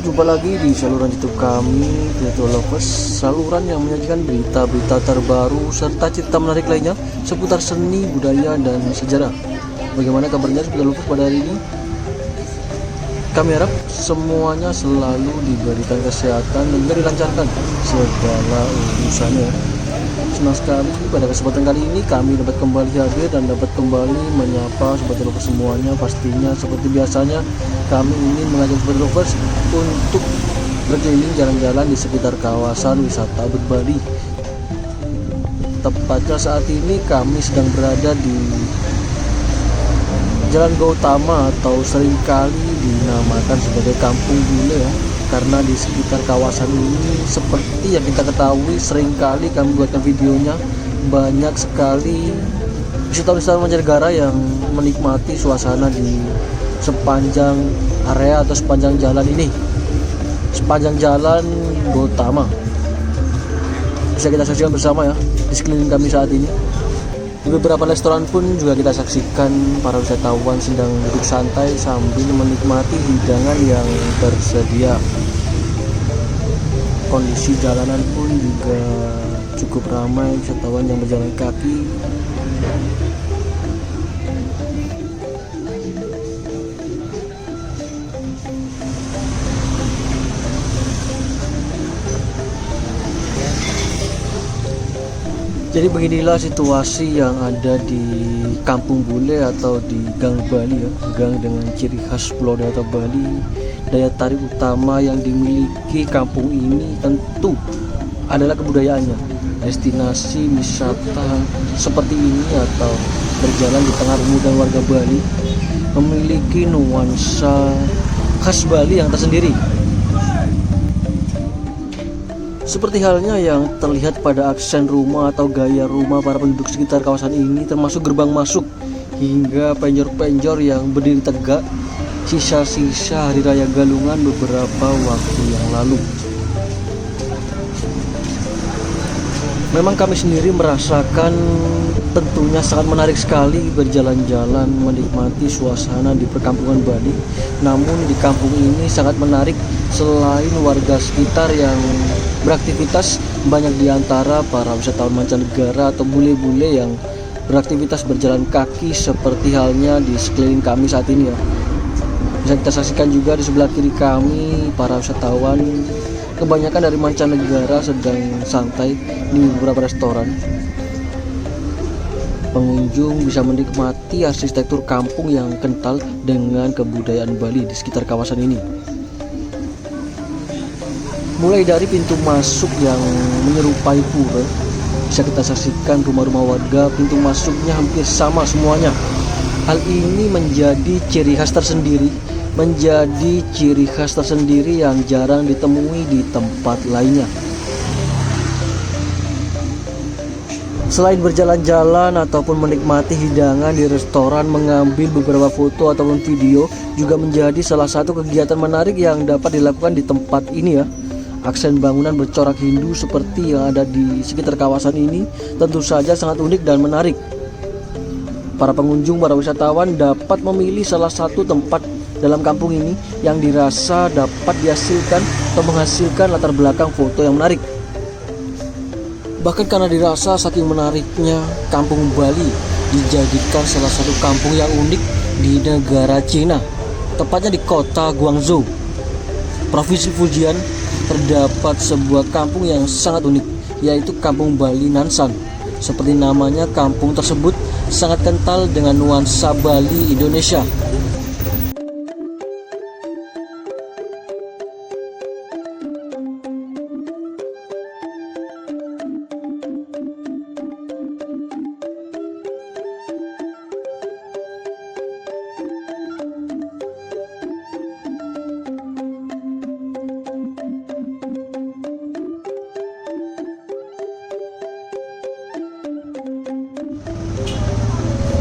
jumpa lagi di saluran YouTube kami, Virtual Lovers, saluran yang menyajikan berita-berita terbaru serta cerita menarik lainnya seputar seni, budaya, dan sejarah. Bagaimana kabarnya Virtual Lovers pada hari ini? Kami harap semuanya selalu diberikan kesehatan dan dilancarkan segala urusannya. Senang sekali pada kesempatan kali ini kami dapat kembali hadir dan dapat kembali menyapa Sobat Lovers semuanya. Pastinya seperti biasanya kami ingin mengajak Sobat Lovers untuk berkeliling jalan-jalan di sekitar kawasan wisata Ubud Bali. Tepatnya saat ini kami sedang berada di Jalan Gautama atau seringkali dinamakan sebagai Kampung Bule ya. Karena di sekitar kawasan ini seperti yang kita ketahui seringkali kami buatkan videonya, banyak sekali wisatawan-wisatawan mancanegara yang menikmati suasana di sepanjang area atau sepanjang jalan ini, sepanjang Jalan Gautama. Bisa kita saksikan bersama ya di sekeliling kami saat ini. Di beberapa restoran pun juga kita saksikan para wisatawan sedang duduk santai sambil menikmati hidangan yang tersedia. Kondisi jalanan pun juga cukup ramai wisatawan yang berjalan kaki. Jadi beginilah situasi yang ada di Kampung Bule atau di Gang Bali ya, gang dengan ciri khas Pulau Dewata Bali. Daya tarik utama yang dimiliki kampung ini tentu adalah kebudayaannya. Destinasi wisata seperti ini atau berjalan di tengah pemuda warga Bali memiliki nuansa khas Bali yang tersendiri. Seperti halnya yang terlihat pada aksen rumah atau gaya rumah para penduduk sekitar kawasan ini, termasuk gerbang masuk hingga penjor-penjor yang berdiri tegak, sisa-sisa Hari Raya Galungan beberapa waktu yang lalu. Memang kami sendiri merasakan tentunya sangat menarik sekali berjalan-jalan menikmati suasana di perkampungan Bali. Namun di kampung ini sangat menarik, selain warga sekitar yang beraktivitas, banyak diantara para wisatawan mancanegara atau bule-bule yang beraktivitas berjalan kaki seperti halnya di sekeliling kami saat ini ya. Bisa kita saksikan juga di sebelah kiri kami para wisatawan kebanyakan dari mancanegara sedang santai di beberapa restoran. Pengunjung bisa menikmati arsitektur kampung yang kental dengan kebudayaan Bali di sekitar kawasan ini. Mulai dari pintu masuk yang menyerupai pura, bisa kita saksikan rumah-rumah warga, pintu masuknya hampir sama semuanya. Hal ini menjadi ciri khas tersendiri, yang jarang ditemui di tempat lainnya. Selain berjalan-jalan ataupun menikmati hidangan di restoran, mengambil beberapa foto ataupun video juga menjadi salah satu kegiatan menarik yang dapat dilakukan di tempat ini ya. Aksen bangunan bercorak Hindu seperti yang ada di sekitar kawasan ini tentu saja sangat unik dan menarik. Para pengunjung, para wisatawan dapat memilih salah satu tempat dalam kampung ini yang dirasa dapat dihasilkan atau menghasilkan latar belakang foto yang menarik. Bahkan karena dirasa saking menariknya, Kampung Bali dijadikan salah satu kampung yang unik di negara Cina, tepatnya di kota Guangzhou, Provinsi Fujian. Terdapat sebuah kampung yang sangat unik, yaitu Kampung Bali Nansan. Seperti namanya, kampung tersebut sangat kental dengan nuansa Bali Indonesia.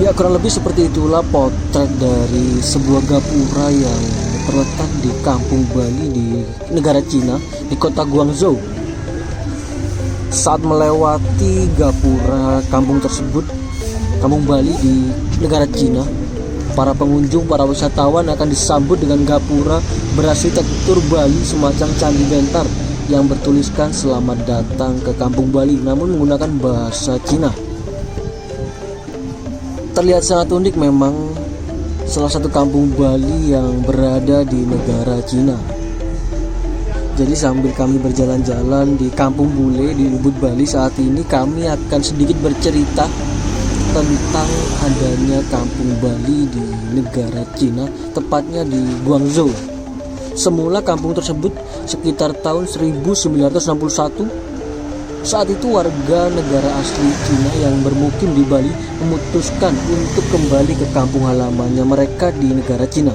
Ya, kurang lebih seperti itulah potret dari sebuah gapura yang terletak di Kampung Bali di negara Cina, di kota Guangzhou. Saat melewati gapura kampung tersebut, Kampung Bali di negara Cina, Para pengunjung, para wisatawan akan disambut dengan gapura berarsitektur Bali semacam Candi Bentar yang bertuliskan selamat datang ke Kampung Bali, namun menggunakan bahasa Cina. Terlihat sangat unik memang, salah satu kampung Bali yang berada di negara Cina. Jadi sambil kami berjalan-jalan di Kampung Bule di Ubud, Bali saat ini, kami akan sedikit bercerita tentang adanya Kampung Bali di negara Cina, tepatnya di Guangzhou. Semula kampung tersebut sekitar tahun 1961. Saat itu warga negara asli Cina yang bermukim di Bali memutuskan untuk kembali ke kampung halamannya mereka di negara Cina.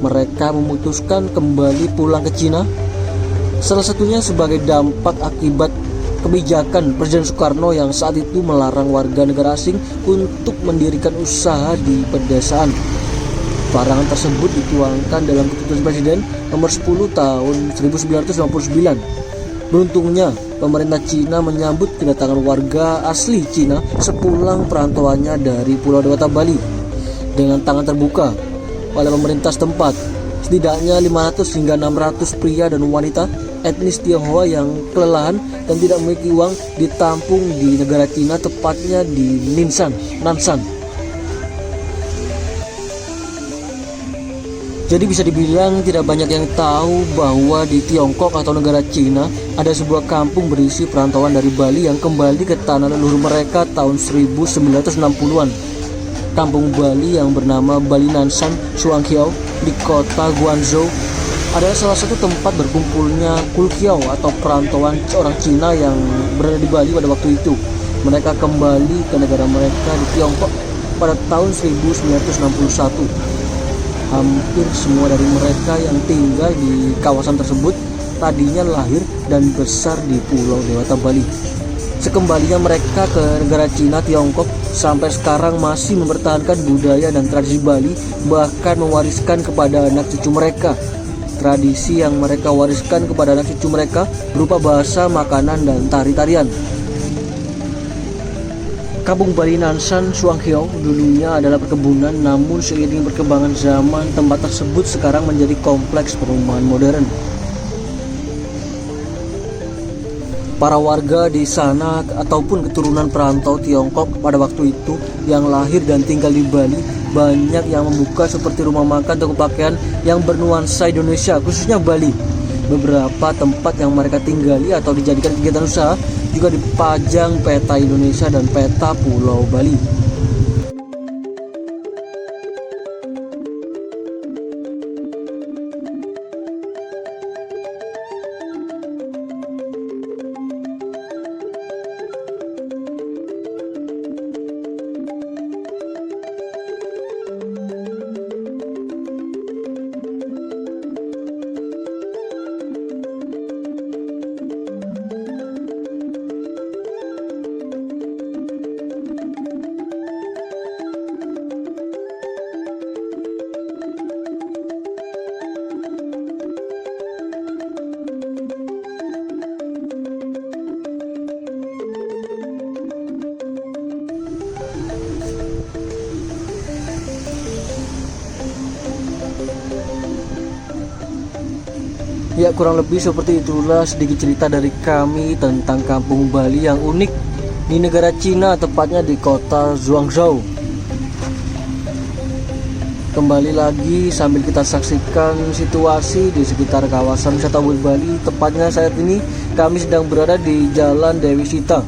Mereka memutuskan kembali pulang ke Cina, salah satunya sebagai dampak akibat kebijakan Presiden Soekarno yang saat itu melarang warga negara asing untuk mendirikan usaha di pedesaan. Larangan tersebut dituangkan dalam Keputusan Presiden nomor 10 tahun 1959. Beruntungnya, pemerintah Cina menyambut kedatangan warga asli Cina sepulang perantauannya dari Pulau Dewata Bali dengan tangan terbuka oleh pemerintah setempat. Setidaknya 500 hingga 600 pria dan wanita etnis Tionghoa yang kelelahan dan tidak memiliki uang ditampung di negara Cina, tepatnya di Nansan. Jadi bisa dibilang tidak banyak yang tahu bahwa di Tiongkok atau negara Cina ada sebuah kampung berisi perantauan dari Bali yang kembali ke tanah leluhur mereka tahun 1960-an. Kampung Bali yang bernama Bali Nansan Suangkiao di kota Guangzhou adalah salah satu tempat berkumpulnya Kulkiao atau perantauan orang Cina yang berada di Bali pada waktu itu. Mereka kembali ke negara mereka di Tiongkok pada tahun 1961. Hampir semua dari mereka yang tinggal di kawasan tersebut tadinya lahir dan besar di Pulau Dewata Bali. Sekembalinya mereka ke negara Cina, Tiongkok sampai sekarang masih mempertahankan budaya dan tradisi Bali, bahkan mewariskan kepada anak cucu mereka. Tradisi yang mereka wariskan kepada anak cucu mereka berupa bahasa, makanan, dan tari-tarian. Kampung Bali Nansan Suangkiao dulunya adalah perkebunan, namun seiring perkembangan zaman, tempat tersebut sekarang menjadi kompleks perumahan modern. Para warga di sana ataupun keturunan perantau Tiongkok pada waktu itu yang lahir dan tinggal di Bali banyak yang membuka seperti rumah makan, toko pakaian yang bernuansa Indonesia, khususnya Bali. Beberapa tempat yang mereka tinggali atau dijadikan kegiatan usaha juga dipajang peta Indonesia dan peta Pulau Bali. Ya, kurang lebih seperti itulah sedikit cerita dari kami tentang Kampung Bali yang unik di negara Cina, tepatnya di kota Guangzhou. Kembali lagi sambil kita saksikan situasi di sekitar kawasan wisata Ubud Bali. Tepatnya saat ini kami sedang berada di Jalan Dewi Sita.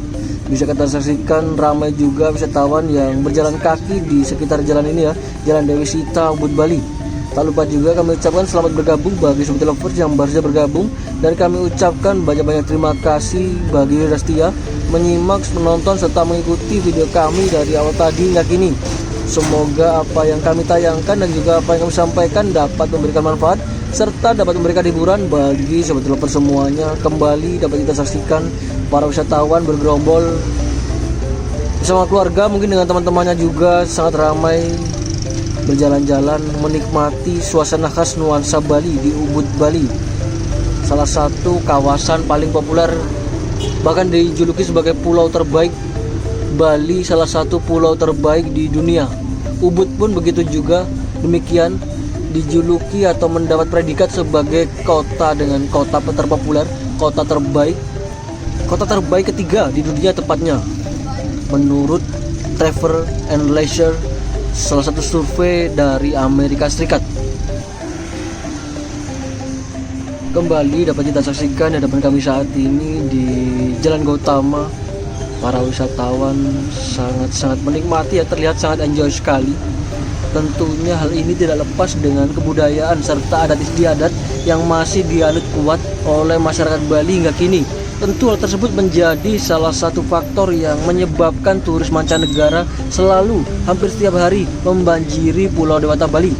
Bisa kita saksikan ramai juga wisatawan yang berjalan kaki di sekitar jalan ini ya, Jalan Dewi Sita Ubud Bali. Tak lupa juga kami ucapkan selamat bergabung bagi Sobat Lovers yang baru saja bergabung, dan kami ucapkan banyak-banyak terima kasih bagi yang setia menyimak, menonton, serta mengikuti video kami dari awal tadi hingga kini. Semoga apa yang kami tayangkan dan juga apa yang kami sampaikan dapat memberikan manfaat serta dapat memberikan hiburan bagi Sobat Lovers semuanya. Kembali dapat kita saksikan para wisatawan bergerombol bersama keluarga, mungkin dengan teman-temannya juga, sangat ramai berjalan-jalan menikmati suasana khas nuansa Bali di Ubud Bali, salah satu kawasan paling populer, bahkan dijuluki sebagai pulau terbaik Bali, salah satu pulau terbaik di dunia. Ubud pun begitu juga demikian, dijuluki atau mendapat predikat sebagai kota dengan kota terpopuler, kota terbaik ketiga di dunia tepatnya menurut Travel and Leisure, salah satu survei dari Amerika Serikat. Kembali dapat kita saksikan di depan kami saat ini di Jalan Gautama. Para wisatawan sangat menikmati ya, terlihat sangat enjoy sekali. Tentunya hal ini tidak lepas dengan kebudayaan serta adat istiadat yang masih dianut kuat oleh masyarakat Bali hingga kini. Tentu hal tersebut menjadi salah satu faktor yang menyebabkan turis mancanegara selalu hampir setiap hari membanjiri Pulau Dewata Bali.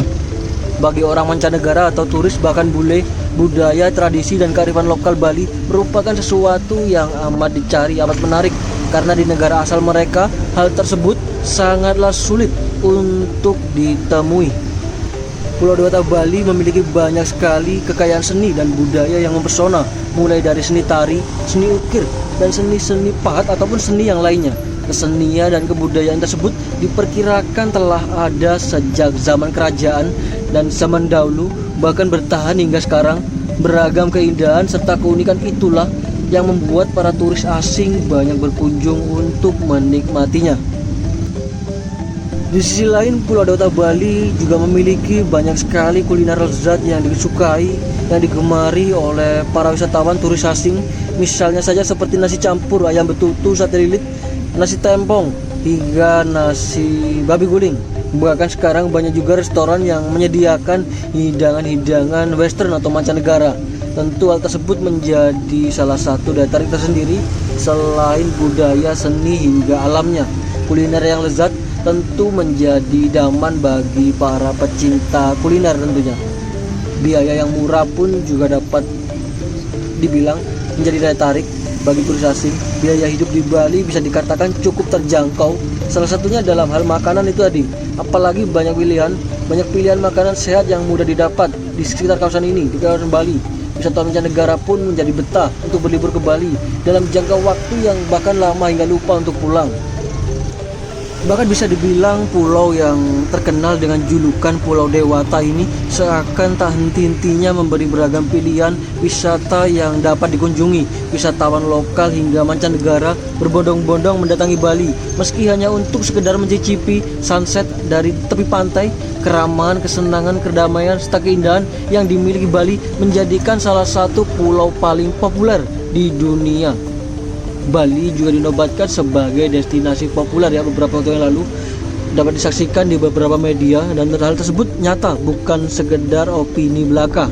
Bagi orang mancanegara atau turis bahkan bule, budaya, tradisi, dan kearifan lokal Bali merupakan sesuatu yang amat dicari, amat menarik. Karena di negara asal mereka, hal tersebut sangatlah sulit untuk ditemui. Pulau Dewata Bali memiliki banyak sekali kekayaan seni dan budaya yang mempesona, mulai dari seni tari, seni ukir, dan seni-seni pahat ataupun seni yang lainnya. Kesenian dan kebudayaan tersebut diperkirakan telah ada sejak zaman kerajaan dan zaman dahulu, bahkan bertahan hingga sekarang. Beragam keindahan serta keunikan itulah yang membuat para turis asing banyak berkunjung untuk menikmatinya. Di sisi lain, Pulau Dewata Bali juga memiliki banyak sekali kuliner lezat yang disukai, yang digemari oleh para wisatawan turis asing. Misalnya saja seperti nasi campur, ayam betutu, sate lilit, nasi tempong, hingga nasi babi guling. Bahkan sekarang banyak juga restoran yang menyediakan hidangan-hidangan western atau mancanegara. Tentu hal tersebut menjadi salah satu daya tarik tersendiri. Selain budaya, seni, hingga alamnya, kuliner yang lezat tentu menjadi idaman bagi para pecinta kuliner tentunya. Biaya yang murah pun juga dapat dibilang menjadi daya tarik bagi turis asing. Biaya hidup di Bali bisa dikatakan cukup terjangkau. Salah satunya dalam hal makanan itu tadi. Apalagi banyak pilihan makanan sehat yang mudah didapat di sekitar kawasan ini, di kawasan Bali. Wisatawan mancanegara pun menjadi betah untuk berlibur ke Bali dalam jangka waktu yang bahkan lama hingga lupa untuk pulang. Bahkan bisa dibilang pulau yang terkenal dengan julukan Pulau Dewata ini seakan tak henti-hentinya memberi beragam pilihan wisata yang dapat dikunjungi. Wisatawan lokal hingga mancanegara berbondong-bondong mendatangi Bali, meski hanya untuk sekedar mencicipi sunset dari tepi pantai. Keramahan, kesenangan, kedamaian, serta keindahan yang dimiliki Bali menjadikan salah satu pulau paling populer di dunia. Bali juga dinobatkan sebagai destinasi populer ya beberapa waktu yang lalu, dapat disaksikan di beberapa media, dan hal tersebut nyata, bukan sekedar opini belaka.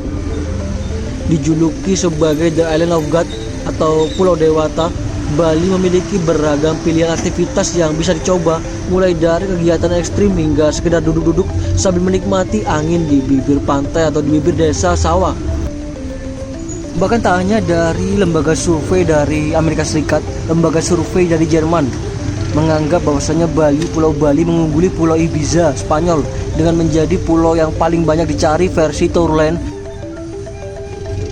Dijuluki sebagai The Island of God atau Pulau Dewata, Bali memiliki beragam pilihan aktivitas yang bisa dicoba, mulai dari kegiatan ekstrim hingga sekedar duduk-duduk sambil menikmati angin di bibir pantai atau di bibir desa sawah. Bahkan tak hanya dari lembaga survei dari Amerika Serikat, lembaga survei dari Jerman menganggap bahwasanya Pulau Bali mengungguli Pulau Ibiza, Spanyol, dengan menjadi pulau yang paling banyak dicari versi Tourland.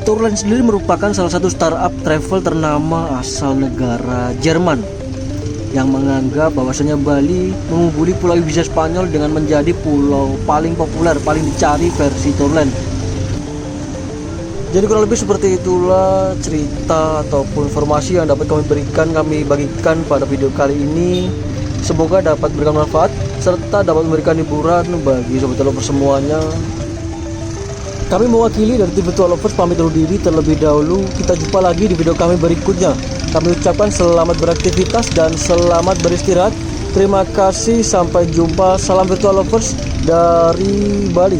Tourland sendiri merupakan salah satu startup travel ternama asal negara Jerman yang menganggap bahwasanya Bali mengungguli Pulau Ibiza, Spanyol dengan menjadi pulau paling populer, paling dicari versi Tourland. Jadi kurang lebih seperti itulah cerita ataupun informasi yang dapat kami bagikan pada video kali ini. Semoga dapat memberikan manfaat serta dapat memberikan hiburan bagi sobat lovers semuanya. Kami mewakili dari tim Virtual Lovers pamit undur diri terlebih dahulu. Kita jumpa lagi di video kami berikutnya. Kami ucapkan selamat beraktivitas dan selamat beristirahat. Terima kasih, sampai jumpa. Salam Virtual Lovers dari Bali.